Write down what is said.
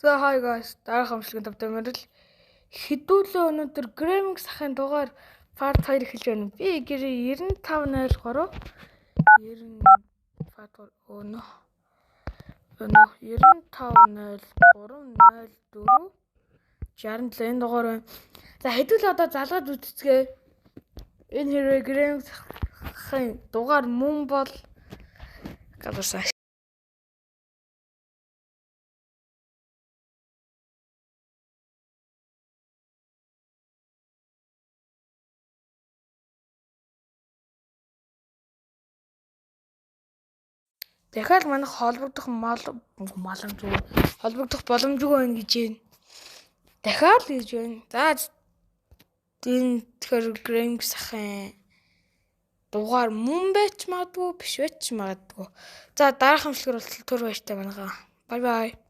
За hi guys. Дараах амжилтын тавтай мөрөл хэдүүлээ өнөөдөр Graming сахын дугаар part 2 эхэлж байна. Би гэрээ 9503 part 950304 67 энэ дугаар байна. За хэдүүлээ одоо залгаж үзцгээ. Энэ хэрэг Graming сахын дугаар мөн бол гадарсан. Дахиад манайх холбогдох боломжгүй байна гэж байна. Дахиад л гэж байна. За тэгэхээр Graming сахын дугаар мөн байж магадгүй, биш байж магадгүй. За дараах амжилтгаар бол түр баяртай байна. Бай бай.